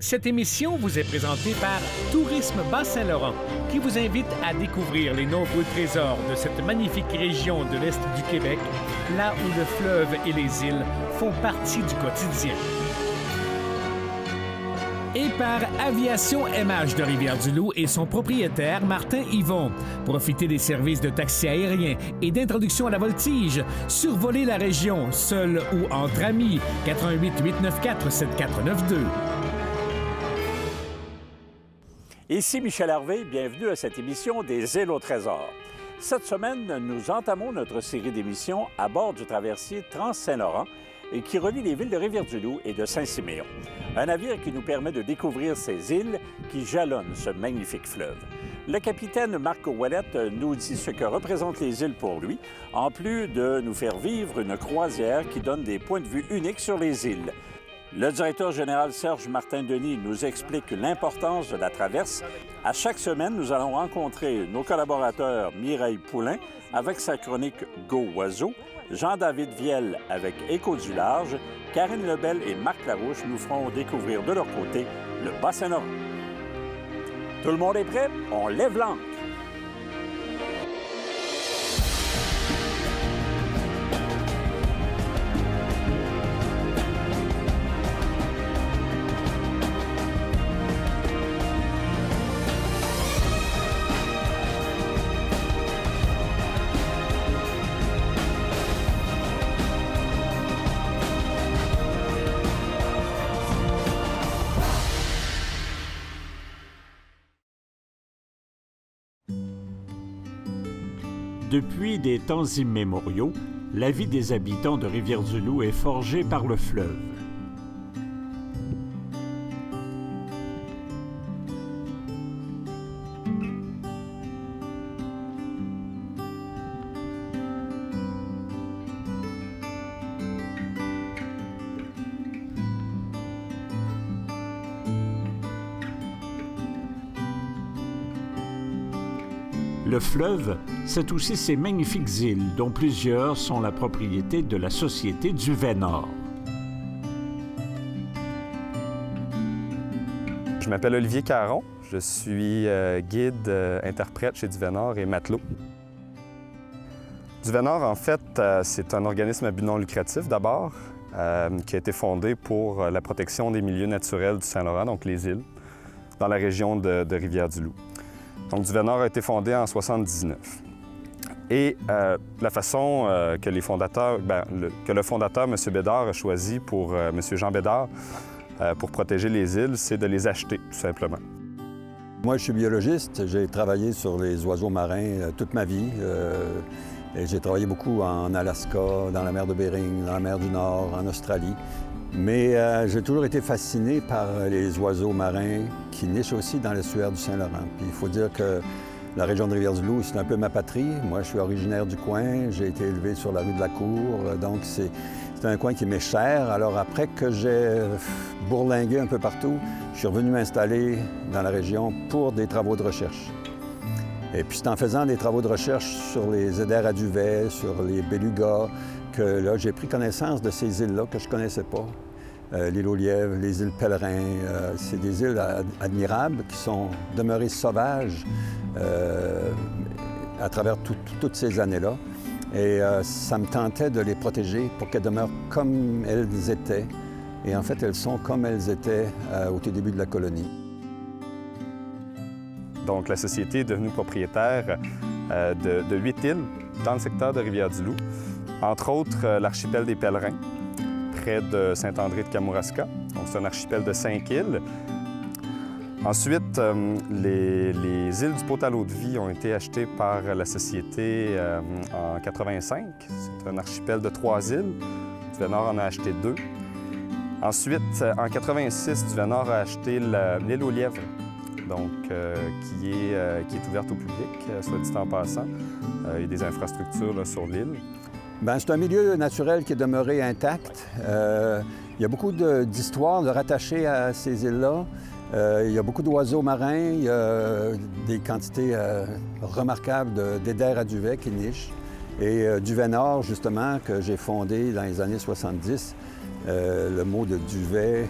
Cette émission vous est présentée par Tourisme Bas-Saint-Laurent, qui vous invite à découvrir les nombreux trésors de cette magnifique région de l'Est du Québec, là où le fleuve et les îles font partie du quotidien. Et par Aviation MH de Rivière-du-Loup et son propriétaire Martin Yvon. Profitez des services de taxi aérien et d'introduction à la voltige. Survolez la région, seul ou entre amis. 88 894 7492. Ici Michel Hervé, bienvenue à cette émission des Îles au Trésor. Cette semaine, nous entamons notre série d'émissions à bord du traversier Trans-Saint-Laurent et qui relie les villes de Rivière-du-Loup et de Saint-Siméon. Un navire qui nous permet de découvrir ces îles qui jalonnent ce magnifique fleuve. Le capitaine Marc Ouellette nous dit ce que représentent les îles pour lui, en plus de nous faire vivre une croisière qui donne des points de vue uniques sur les îles. Le directeur général Serge Martin-Denis nous explique l'importance de la traverse. À chaque semaine, nous allons rencontrer nos collaborateurs Mireille Poulain avec sa chronique Go Oiseau, Jean-David Viel avec Écho du large, Karine Lebel et Marc Larouche nous feront découvrir de leur côté le Bas-Saint-Laurent. Tout le monde est prêt? On lève l'ancre! Depuis des temps immémoriaux, la vie des habitants de Rivière-du-Loup est forgée par le fleuve. Le fleuve, c'est aussi ces magnifiques îles, dont plusieurs sont la propriété de la Société du Vénord. Je m'appelle Olivier Caron, je suis guide, interprète chez Du Vénord et matelot. Du Vénord, en fait, c'est un organisme à but non lucratif d'abord, qui a été fondé pour la protection des milieux naturels du Saint-Laurent, donc les îles, dans la région de Rivière-du-Loup. Donc, Du Vénord a été fondé en 1979. Et la façon que les fondateurs, que le fondateur, M. Bédard, a choisi pour M. Jean Bédard pour protéger les îles, c'est de les acheter, tout simplement. Moi, je suis biologiste. J'ai travaillé sur les oiseaux marins toute ma vie. Et j'ai travaillé beaucoup en Alaska, dans la mer de Bering, dans la mer du Nord, en Australie. Mais j'ai toujours été fasciné par les oiseaux marins qui nichent aussi dans l'estuaire du Saint-Laurent. Puis il faut dire que la région de Rivière-du-Loup, c'est un peu ma patrie. Moi, je suis originaire du coin. J'ai été élevé sur la rue de la Cour. Donc, c'est un coin qui m'est cher. Alors, après que j'ai bourlingué un peu partout, je suis revenu m'installer dans la région pour des travaux de recherche. Et puis, c'est en faisant des travaux de recherche sur les éders à duvet, sur les belugas, que là, j'ai pris connaissance de ces îles-là que je ne connaissais pas. L'île aux Lièvres, les îles Pèlerins, c'est des îles admirables qui sont demeurées sauvages à travers toutes ces années-là. Et ça me tentait de les protéger pour qu'elles demeurent comme elles étaient. Et en fait, elles sont comme elles étaient au tout début de la colonie. Donc, la Société est devenue propriétaire de 8 îles dans le secteur de Rivière-du-Loup. Entre autres, l'archipel des Pèlerins, près de Saint-André-de-Kamouraska. Donc, c'est un archipel de 5 îles. Ensuite, les îles du Pot-à-l'eau-de-vie ont été achetées par la Société en 85. C'est un archipel de 3 îles. Du Vénord en a acheté 2. Ensuite, en 86, Du Vénord a acheté l'île aux Lièvres, donc, qui est ouverte au public, soit dit en passant. Il y a des infrastructures là, sur l'île. Bien, c'est un milieu naturel qui est demeuré intact. Il y a beaucoup d'histoires de rattachées à ces îles-là. Il y a beaucoup d'oiseaux marins. Il y a des quantités remarquables d'éders à duvet qui nichent. Et Duvet-Nord, justement, que j'ai fondé dans les années 70, le mot de duvet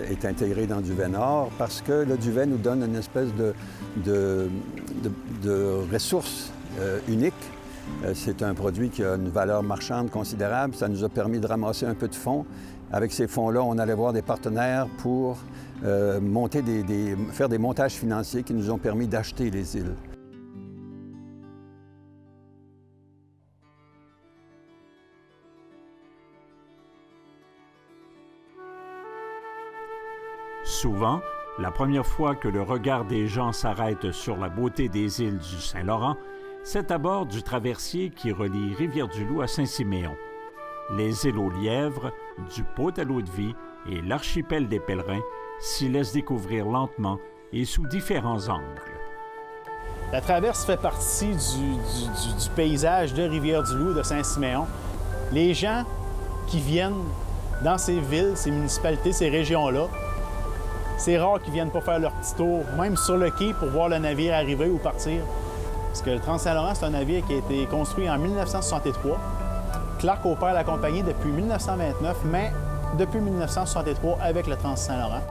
est intégré dans Duvet-Nord parce que le duvet nous donne une espèce de ressource unique. C'est un produit qui a une valeur marchande considérable. Ça nous a permis de ramasser un peu de fonds. Avec ces fonds-là, on allait voir des partenaires pour faire des montages financiers qui nous ont permis d'acheter les îles. Souvent, la première fois que le regard des gens s'arrête sur la beauté des îles du Saint-Laurent, c'est à bord du traversier qui relie Rivière-du-Loup à Saint-Siméon. Les îles aux lièvres, du Pot à l'eau-de-vie et l'archipel des pèlerins s'y laissent découvrir lentement et sous différents angles. La traverse fait partie du paysage de Rivière-du-Loup, de Saint-Siméon. Les gens qui viennent dans ces villes, ces municipalités, ces régions-là, c'est rare qu'ils viennent pas faire leur petit tour, même sur le quai, pour voir le navire arriver ou partir. Parce que le Trans-Saint-Laurent, c'est un navire qui a été construit en 1963. Clark opère la compagnie depuis 1929, mais depuis 1963 avec le Trans-Saint-Laurent.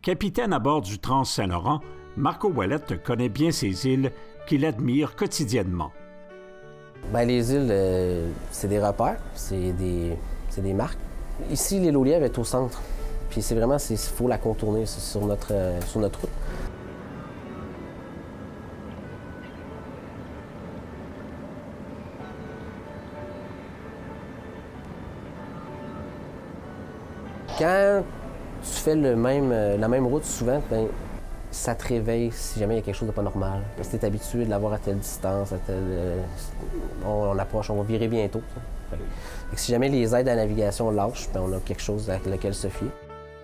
Capitaine à bord du Trans-Saint-Laurent, Marco Ouellette connaît bien ces îles qu'il admire quotidiennement. Bien, les îles, c'est des repères, c'est des marques. Ici, l'île aux Lièvres est au centre. Puis c'est vraiment, il faut la contourner sur notre route. Quand tu fais la même route souvent, bien, ça te réveille si jamais il y a quelque chose de pas normal. Parce que tu es habitué de l'avoir à telle distance, on approche, on va virer bientôt. Fait que si jamais les aides à la navigation lâchent, bien, on a quelque chose avec lequel se fier.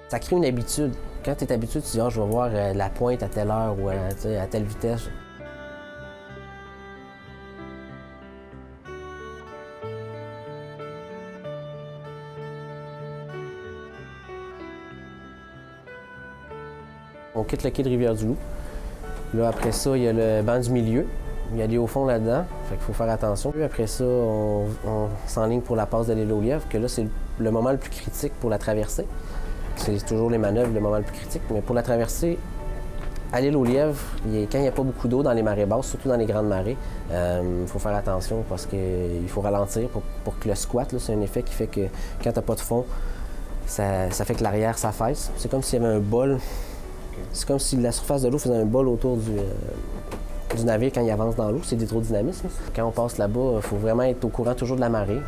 Ça crée une habitude. Quand tu es habitué, tu dis « Ah, je vais voir la pointe à telle heure ou à telle vitesse ». On quitte le quai de Rivière-du-Loup. Là, après ça, il y a le banc du milieu. Il y a des hauts fonds là-dedans, fait qu'il faut faire attention. Puis après ça, on s'enligne pour la passe de l'île aux Lièvres, que là, c'est le moment le plus critique pour la traversée. C'est toujours les manœuvres le moment le plus critique, mais pour la traversée, à l'île aux Lièvres, quand il n'y a pas beaucoup d'eau dans les marées basses, surtout dans les grandes marées, il faut faire attention parce qu'il faut ralentir pour que le squat, là, c'est un effet qui fait que quand tu n'as pas de fond, ça fait que l'arrière s'affaisse. C'est comme s'il y avait un bol. C'est comme si la surface de l'eau faisait un bol autour du navire quand il avance dans l'eau. C'est d'hydrodynamisme. Quand on passe là-bas, il faut vraiment être au courant toujours de la marée.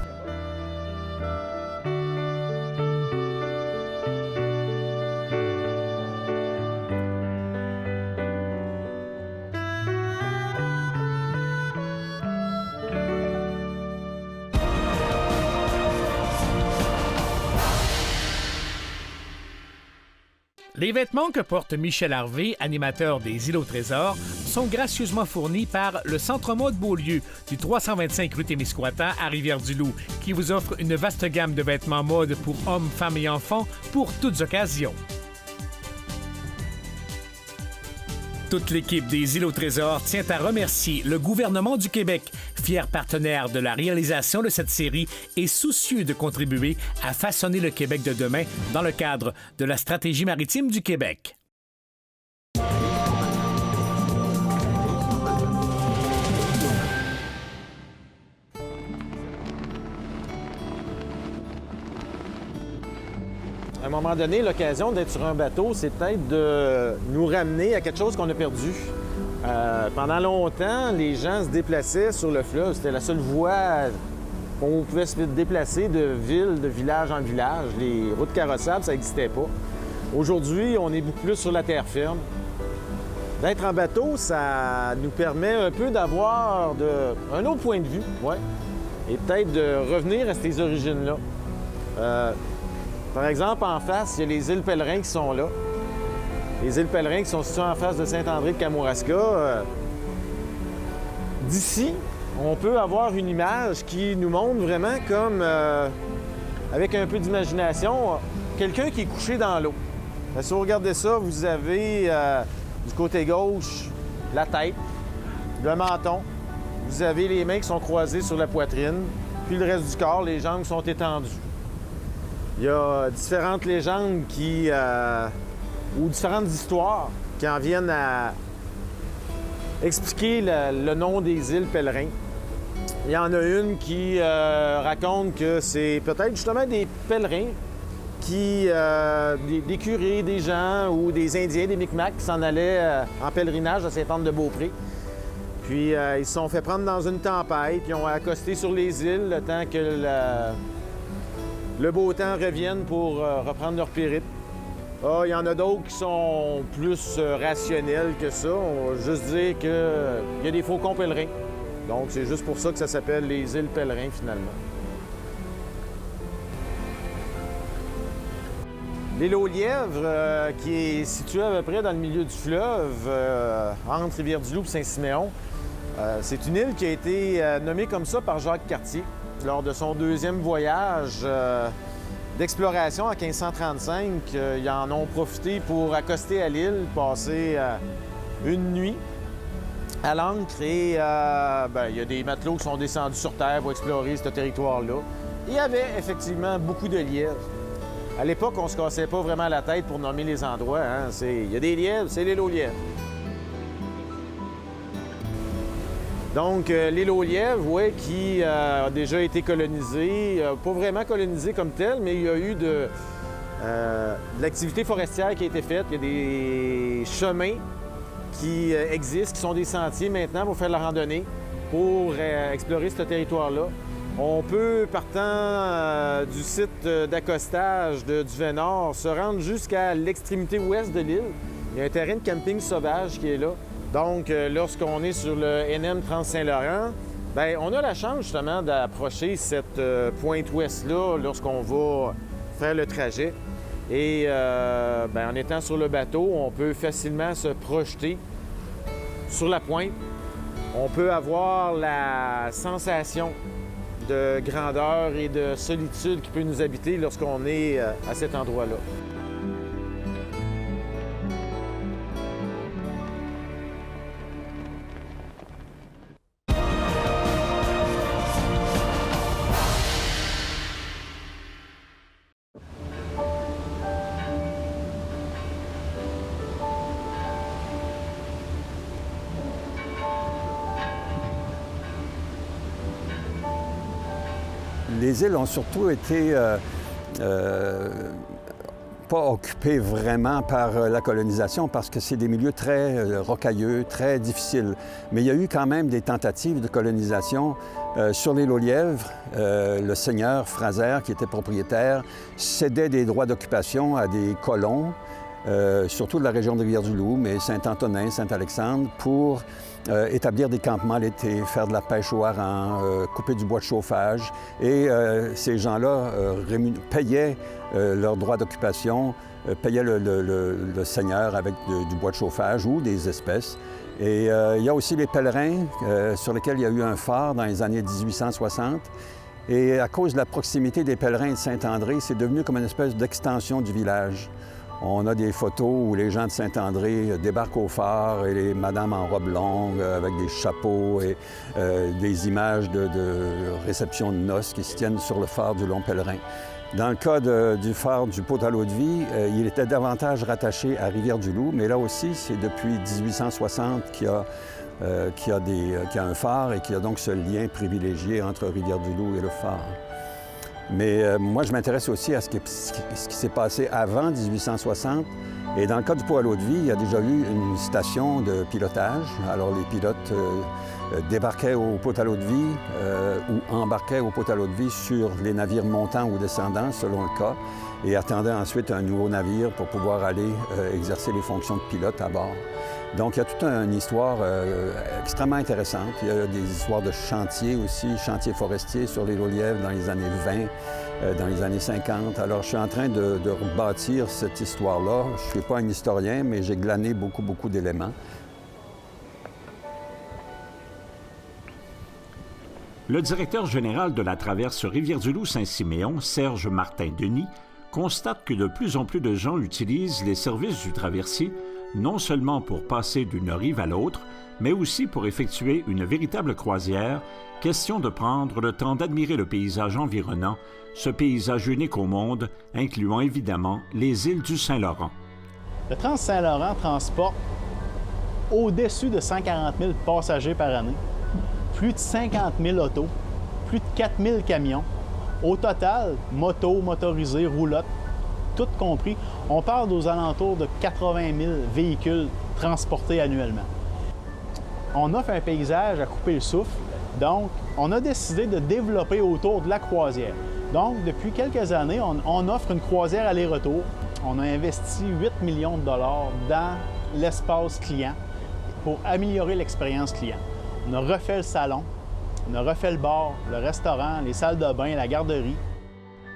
Les vêtements que porte Michel Harvey, animateur des Îles au Trésor, sont gracieusement fournis par le Centre Mode Beaulieu du 325 rue Témiscouata à Rivière-du-Loup, qui vous offre une vaste gamme de vêtements mode pour hommes, femmes et enfants pour toutes occasions. Toute l'équipe des Îles au Trésor tient à remercier le gouvernement du Québec, fier partenaire de la réalisation de cette série et soucieux de contribuer à façonner le Québec de demain dans le cadre de la stratégie maritime du Québec. À un moment donné, l'occasion d'être sur un bateau, c'est peut-être de nous ramener à quelque chose qu'on a perdu. Pendant longtemps, les gens se déplaçaient sur le fleuve. C'était la seule voie qu'on pouvait se déplacer de ville, de village en village. Les routes carrossables, ça n'existait pas. Aujourd'hui, on est beaucoup plus sur la terre ferme. D'être en bateau, ça nous permet un peu d'avoir un autre point de vue, ouais, et peut-être de revenir à ces origines-là. Par exemple, en face, il y a les îles Pèlerins qui sont là. les îles Pèlerins qui sont situées en face de Saint-André de Kamouraska. D'ici, on peut avoir une image qui nous montre vraiment comme, avec un peu d'imagination, quelqu'un qui est couché dans l'eau. Si vous regardez ça, vous avez du côté gauche la tête, le menton, vous avez les mains qui sont croisées sur la poitrine, puis le reste du corps, les jambes sont étendues. Il y a différentes légendes ou différentes histoires qui en viennent à expliquer le nom des îles Pèlerins. Il y en a une qui raconte que c'est peut-être justement des pèlerins des curés, des gens ou des Indiens, des Micmacs qui s'en allaient en pèlerinage à Sainte-Anne-de-Beaupré. Puis ils se sont fait prendre dans une tempête, puis ont accosté sur les îles le temps que le beau temps revienne pour reprendre leur périple. Il y en a d'autres qui sont plus rationnels que ça. On va juste dire qu'il y a des faucons pèlerins. Donc c'est juste pour ça que ça s'appelle les îles Pèlerins finalement. L'île aux Lièvres, qui est située à peu près dans le milieu du fleuve, entre Rivière-du-Loup et Saint-Siméon, c'est une île qui a été nommée comme ça par Jacques Cartier lors de son deuxième voyage d'exploration en 1535. Ils en ont profité pour accoster à l'île, passer une nuit à l'ancre et il y a des matelots qui sont descendus sur terre pour explorer ce territoire-là. Il y avait effectivement beaucoup de lièvres. À l'époque, on ne se cassait pas vraiment la tête pour nommer les endroits. Hein? Il y a des lièvres, c'est l'île aux lièvres. Donc, l'île aux lièvres, oui, qui a déjà été colonisée, pas vraiment colonisée comme telle, mais il y a eu de l'activité forestière qui a été faite. Il y a des chemins qui existent, qui sont des sentiers maintenant pour faire la randonnée, pour explorer ce territoire-là. On peut, partant du site d'accostage du Vénard, se rendre jusqu'à l'extrémité ouest de l'île. Il y a un terrain de camping sauvage qui est là. Donc, lorsqu'on est sur le NM Trans-Saint-Laurent, on a la chance justement d'approcher cette pointe ouest-là lorsqu'on va faire le trajet. Et en étant sur le bateau, on peut facilement se projeter sur la pointe. On peut avoir la sensation de grandeur et de solitude qui peut nous habiter lorsqu'on est à cet endroit-là. Les îles ont surtout été pas occupées vraiment par la colonisation parce que c'est des milieux très rocailleux, très difficiles. Mais il y a eu quand même des tentatives de colonisation sur l'île aux Lièvres. Le seigneur Fraser, qui était propriétaire, cédait des droits d'occupation à des colons, surtout de la région de Rivière-du-Loup, mais Saint-Antonin, Saint-Alexandre, pour établir des campements l'été, faire de la pêche au hareng, couper du bois de chauffage. Et ces gens-là payaient leurs droits d'occupation, payaient le seigneur avec du bois de chauffage ou des espèces. Et il y a aussi les pèlerins sur lesquels il y a eu un phare dans les années 1860. Et à cause de la proximité des pèlerins de Saint-André, c'est devenu comme une espèce d'extension du village. On a des photos où les gens de Saint-André débarquent au phare et les madames en robe longue avec des chapeaux et des images de réception de noces qui se tiennent sur le phare du Long Pèlerin. Dans le cas du phare du Pot à l'eau-de-vie, il était davantage rattaché à Rivière-du-Loup, mais là aussi, c'est depuis 1860 qu'il y a un phare et qu'il y a donc ce lien privilégié entre Rivière-du-Loup et le phare. Mais moi, je m'intéresse aussi à ce qui s'est passé avant 1860. Et dans le cas du Pot à l'eau-de-vie, il y a déjà eu une station de pilotage. Alors, les pilotes débarquaient au Pot à l'eau-de-vie ou embarquaient au Pot à l'eau-de-vie sur les navires montants ou descendants, selon le cas, et attendaient ensuite un nouveau navire pour pouvoir aller exercer les fonctions de pilote à bord. Donc, il y a toute une histoire extrêmement intéressante. Il y a des histoires de chantiers aussi, chantiers forestiers sur l'île aux Lièvres dans les années 20 dans les années 50. Alors, je suis en train de rebâtir cette histoire-là. Je ne suis pas un historien, mais j'ai glané beaucoup d'éléments. Le directeur général de la traverse Rivière-du-Loup-Saint-Siméon, Serge Martin-Denis, constate que de plus en plus de gens utilisent les services du traversier, non seulement pour passer d'une rive à l'autre, mais aussi pour effectuer une véritable croisière, question de prendre le temps d'admirer le paysage environnant, ce paysage unique au monde, incluant évidemment les îles du Saint-Laurent. Le Trans-Saint-Laurent transporte au-dessus de 140 000 passagers par année, plus de 50 000 autos, plus de 4 000 camions. Au total, motos, motorisés, roulottes, tout compris, on parle aux alentours de 80 000 véhicules transportés annuellement. On offre un paysage à couper le souffle, donc on a décidé de développer autour de la croisière. Donc, depuis quelques années, on offre une croisière aller-retour. On a investi 8 millions de dollars dans l'espace client pour améliorer l'expérience client. On a refait le salon, on a refait le bar, le restaurant, les salles de bain, la garderie.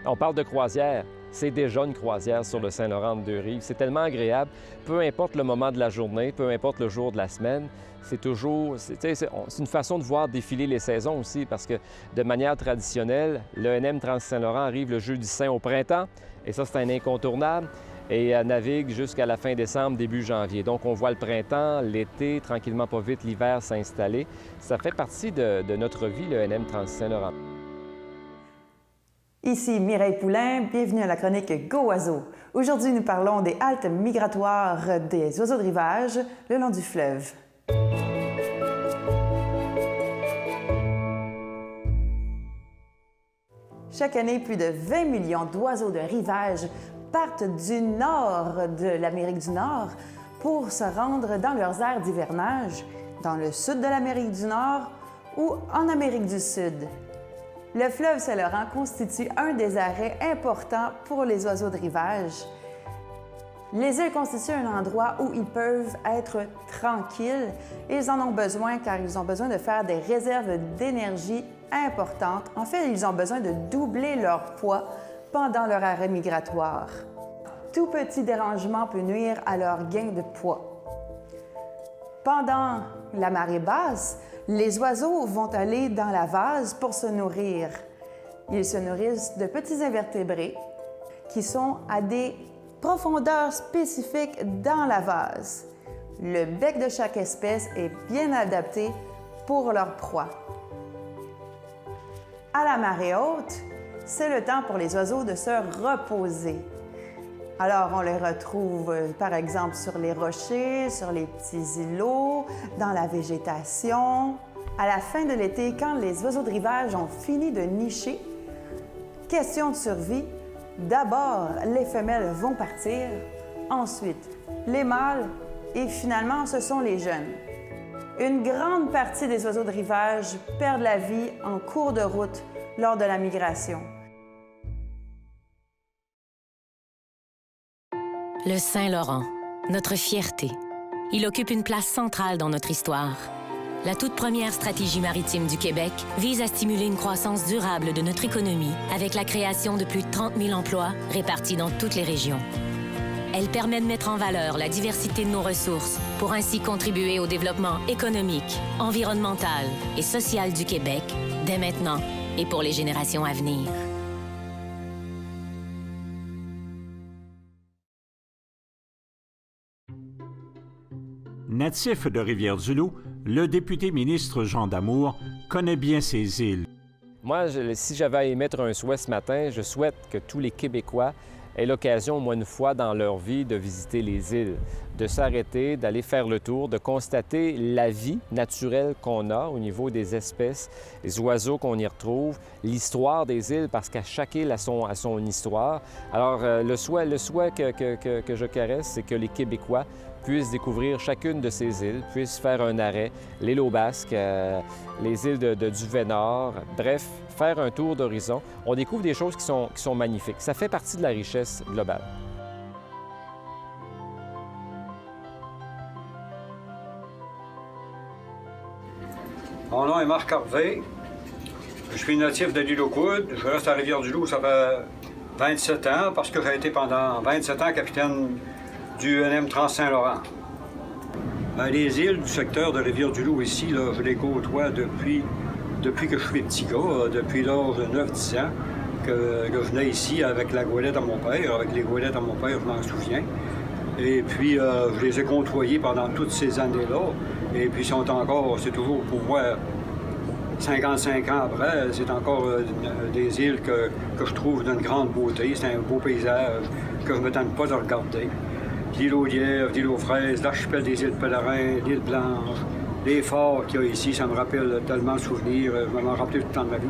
On parle de croisière. C'est déjà une croisière sur le Saint-Laurent de Deux-Rives. C'est tellement agréable. Peu importe le moment de la journée, peu importe le jour de la semaine, c'est toujours... C'est une façon de voir défiler les saisons aussi, parce que de manière traditionnelle, l'ENM Trans-Saint-Laurent arrive le Jeudi Saint au printemps, et ça, c'est un incontournable, et navigue jusqu'à la fin décembre, début janvier. Donc, on voit le printemps, l'été, tranquillement pas vite, l'hiver s'installer. Ça fait partie de notre vie, l'ENM Trans-Saint-Laurent. Ici Mireille Poulain, bienvenue à la chronique Go Oiseaux. Aujourd'hui, nous parlons des haltes migratoires des oiseaux de rivage le long du fleuve. Chaque année, plus de 20 millions d'oiseaux de rivage partent du nord de l'Amérique du Nord pour se rendre dans leurs aires d'hivernage, dans le sud de l'Amérique du Nord ou en Amérique du Sud. Le fleuve Saint-Laurent constitue un des arrêts importants pour les oiseaux de rivage. Les îles constituent un endroit où ils peuvent être tranquilles. Ils en ont besoin car ils ont besoin de faire des réserves d'énergie importantes. En fait, ils ont besoin de doubler leur poids pendant leur arrêt migratoire. Tout petit dérangement peut nuire à leur gain de poids. Pendant la marée basse, les oiseaux vont aller dans la vase pour se nourrir. Ils se nourrissent de petits invertébrés qui sont à des profondeurs spécifiques dans la vase. Le bec de chaque espèce est bien adapté pour leur proie. À la marée haute, c'est le temps pour les oiseaux de se reposer. Alors, on les retrouve, par exemple, sur les rochers, sur les petits îlots, dans la végétation. À la fin de l'été, quand les oiseaux de rivage ont fini de nicher, question de survie, d'abord, les femelles vont partir, ensuite, les mâles, et finalement, ce sont les jeunes. Une grande partie des oiseaux de rivage perdent la vie en cours de route lors de la migration. Le Saint-Laurent, notre fierté. Il occupe une place centrale dans notre histoire. La toute première stratégie maritime du Québec vise à stimuler une croissance durable de notre économie avec la création de plus de 30 000 emplois répartis dans toutes les régions. Elle permet de mettre en valeur la diversité de nos ressources pour ainsi contribuer au développement économique, environnemental et social du Québec dès maintenant et pour les générations à venir. Natif de Rivière-du-Loup, le député ministre Jean Damour connaît bien ces îles. Moi, si j'avais à émettre un souhait ce matin, je souhaite que tous les Québécois aient l'occasion au moins une fois dans leur vie de visiter les îles, de s'arrêter, d'aller faire le tour, de constater la vie naturelle qu'on a au niveau des espèces, les oiseaux qu'on y retrouve, l'histoire des îles, parce qu'à chaque île a son histoire. Alors, le souhait que je caresse, c'est que les Québécois puissent découvrir chacune de ces îles, puissent faire un arrêt, l'île aux Basques, les îles du Vénard, bref, faire un tour d'horizon. On découvre des choses qui sont magnifiques. Ça fait partie de la richesse globale. Mon nom est Marc Harvey. Je suis natif de l'île aux Coudes. Je reste à Rivière-du-Loup, ça fait 27 ans, parce que j'ai été pendant 27 ans capitaine du UNM Trans-Saint-Laurent. Les îles du secteur de Rivière-du-Loup ici, là, je les côtoie depuis que je suis petit gars, depuis l'âge de 9-10 ans, que je venais ici avec la goélette à mon père. Avec les goélettes à mon père, je m'en souviens. Et puis, je les ai côtoyés pendant toutes ces années-là. Et puis, c'est toujours pour moi, 55 ans après, c'est encore des îles que je trouve d'une grande beauté. C'est un beau paysage que je ne me tente pas de regarder. L'île aux Lièvres, l'île aux Fraises, l'archipel des îles Pèlerins, l'île Blanche, les forts qu'il y a ici, ça me rappelle tellement de souvenirs. Je vais m'en rappeler tout le temps de ma vie.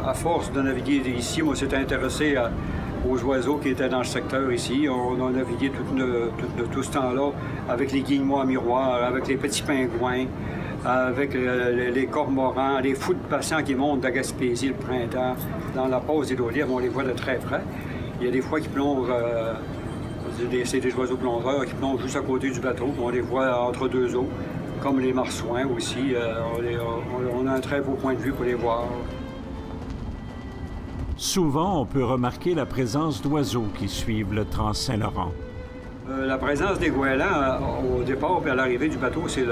À force de naviguer ici, moi, j'étais intéressé aux oiseaux qui étaient dans le secteur ici. On a navigué tout ce temps-là avec les guillemots à miroir, avec les petits pingouins, avec les cormorans, les fous de passants qui montent de la Gaspésie le printemps. Dans la pause des Laulières, on les voit de très près. Il y a des fois qui plongent, c'est des oiseaux plongeurs qui plongent juste à côté du bateau. On les voit entre deux eaux, comme les marsouins aussi. On a un très beau point de vue pour les voir. Souvent, on peut remarquer la présence d'oiseaux qui suivent le Trans-Saint-Laurent. La présence des goélands, au départ et à l'arrivée du bateau, c'est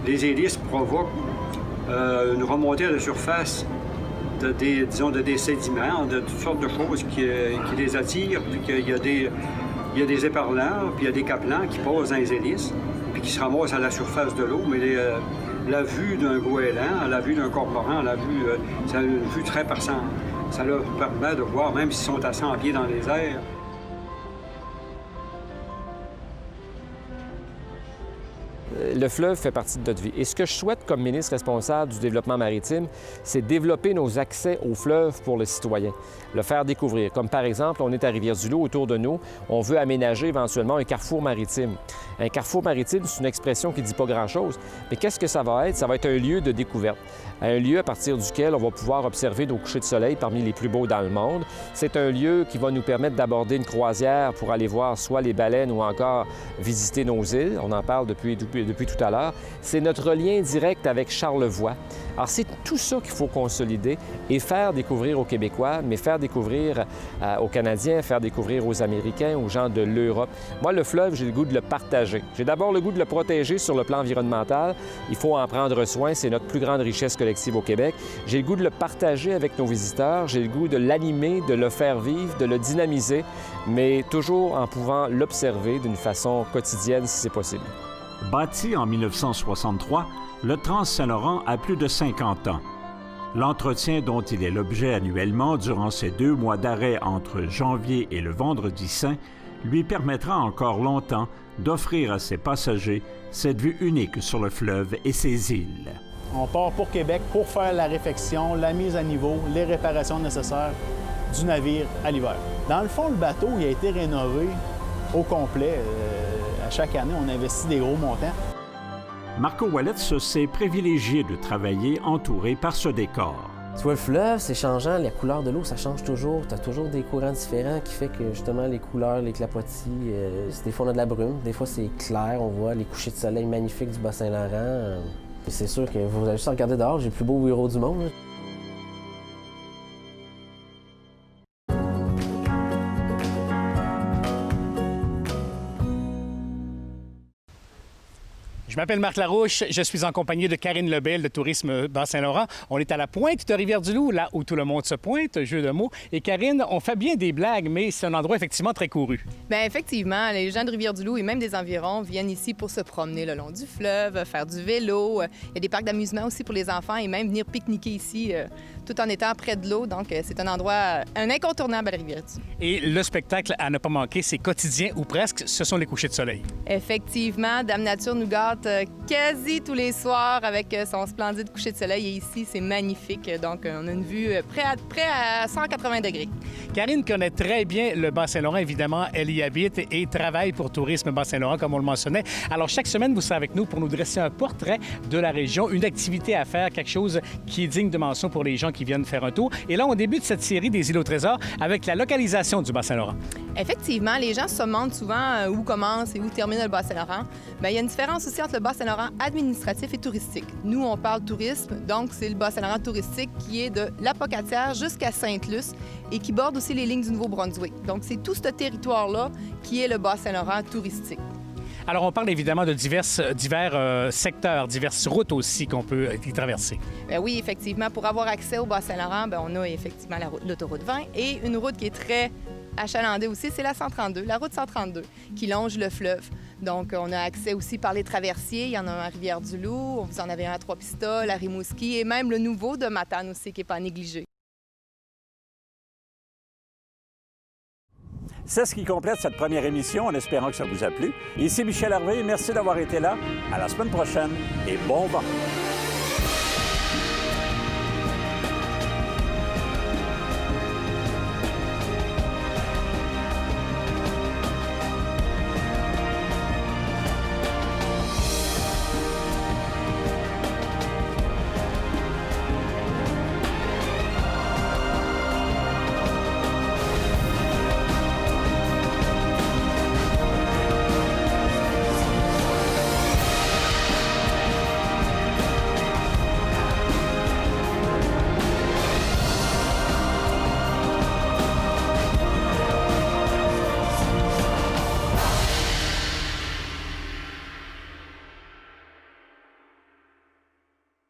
les hélices provoquent une remontée à la surface de des sédiments, de toutes sortes de choses qui les attirent. Puis il y a des éperlants, puis il y a des capelans qui passent dans les hélices, puis qui se ramassent à la surface de l'eau. Mais la vue d'un goéland, la vue d'un cormoran, c'est une vue très perçante. Ça leur permet de voir, même s'ils sont à 100 pieds dans les airs. Le fleuve fait partie de notre vie. Et ce que je souhaite comme ministre responsable du développement maritime, c'est développer nos accès au fleuve pour le citoyen, le faire découvrir. Comme par exemple, on est à Rivière-du-Loup, autour de nous, on veut aménager éventuellement un carrefour maritime. Un carrefour maritime, c'est une expression qui ne dit pas grand-chose, mais qu'est-ce que ça va être? Ça va être un lieu de découverte, un lieu à partir duquel on va pouvoir observer nos couchers de soleil parmi les plus beaux dans le monde. C'est un lieu qui va nous permettre d'aborder une croisière pour aller voir soit les baleines ou encore visiter nos îles. On en parle depuis tout à l'heure. C'est notre lien direct avec Charlevoix. Alors, c'est tout ça qu'il faut consolider et faire découvrir aux Québécois, mais faire découvrir aux Canadiens, faire découvrir aux Américains, aux gens de l'Europe. Moi, le fleuve, j'ai le goût de le partager. J'ai d'abord le goût de le protéger sur le plan environnemental. Il faut en prendre soin. C'est notre plus grande richesse collective au Québec. J'ai le goût de le partager avec nos visiteurs. J'ai le goût de l'animer, de le faire vivre, de le dynamiser, mais toujours en pouvant l'observer d'une façon quotidienne si c'est possible. Bâti en 1963, le Trans-Saint-Laurent a plus de 50 ans. L'entretien dont il est l'objet annuellement durant ces 2 mois d'arrêt entre janvier et le Vendredi saint lui permettra encore longtemps d'offrir à ses passagers cette vue unique sur le fleuve et ses îles. On part pour Québec pour faire la réfection, la mise à niveau, les réparations nécessaires du navire à l'hiver. Dans le fond, le bateau il a été rénové au complet. À chaque année, on investit des gros montants. Marco Ouellet s'est privilégié de travailler entouré par ce décor. Tu vois, le fleuve, c'est changeant. La couleur de l'eau, ça change toujours. Tu as toujours des courants différents qui fait que, justement, les couleurs, les clapotis, des fois, on a de la brume. Des fois, c'est clair. On voit les couchers de soleil magnifiques du Bas-Saint-Laurent. C'est sûr que vous allez juste regarder dehors. J'ai le plus beau bureau du monde. Je m'appelle Marc Larouche, je suis en compagnie de Karine Lebel de Tourisme Bas-Saint-Laurent. On est à la pointe de Rivière-du-Loup, là où tout le monde se pointe, jeu de mots. Et Karine, on fait bien des blagues, mais c'est un endroit effectivement très couru. Bien, effectivement, les gens de Rivière-du-Loup et même des environs viennent ici pour se promener le long du fleuve, faire du vélo. Il y a des parcs d'amusement aussi pour les enfants et même venir pique-niquer ici tout en étant près de l'eau. Donc, c'est un endroit, un incontournable à la Rivière-du-Loup. Et le spectacle à ne pas manquer, c'est quotidien ou presque, ce sont les couchers de soleil. Effectivement, Dame Nature nous garde rentre quasi tous les soirs avec son splendide coucher de soleil. Et ici, c'est magnifique. Donc, on a une vue près à 180 degrés. Karine connaît très bien le Bas-Saint-Laurent. Évidemment, elle y habite et travaille pour Tourisme Bas-Saint-Laurent, comme on le mentionnait. Alors, chaque semaine, vous serez avec nous pour nous dresser un portrait de la région, une activité à faire, quelque chose qui est digne de mention pour les gens qui viennent faire un tour. Et là, on débute cette série des îles au trésor avec la localisation du Bas-Saint-Laurent. Effectivement, les gens se demandent souvent où commence et où termine le Bas-Saint-Laurent. Bien, il y a une différence aussi entre le Bas-Saint-Laurent administratif et touristique. Nous, on parle tourisme, donc c'est le Bas-Saint-Laurent touristique qui est de la Pocatière jusqu'à Sainte-Luce et qui borde aussi les lignes du Nouveau-Brunswick. Donc, c'est tout ce territoire-là qui est le Bas-Saint-Laurent touristique. Alors, on parle évidemment de divers secteurs, diverses routes aussi qu'on peut y traverser. Bien oui, effectivement. Pour avoir accès au Bas-Saint-Laurent, bien, on a effectivement l'autoroute 20 et une route qui est très achalandée aussi, c'est la 132, la route 132, qui longe le fleuve. Donc, on a accès aussi par les traversiers. Il y en a un à Rivière-du-Loup, vous en avez un à Trois-Pistoles, à Rimouski et même le nouveau de Matane aussi, qui n'est pas négligé. C'est ce qui complète cette première émission, en espérant que ça vous a plu. Ici Michel Hervé, merci d'avoir été là. À la semaine prochaine et bon vent!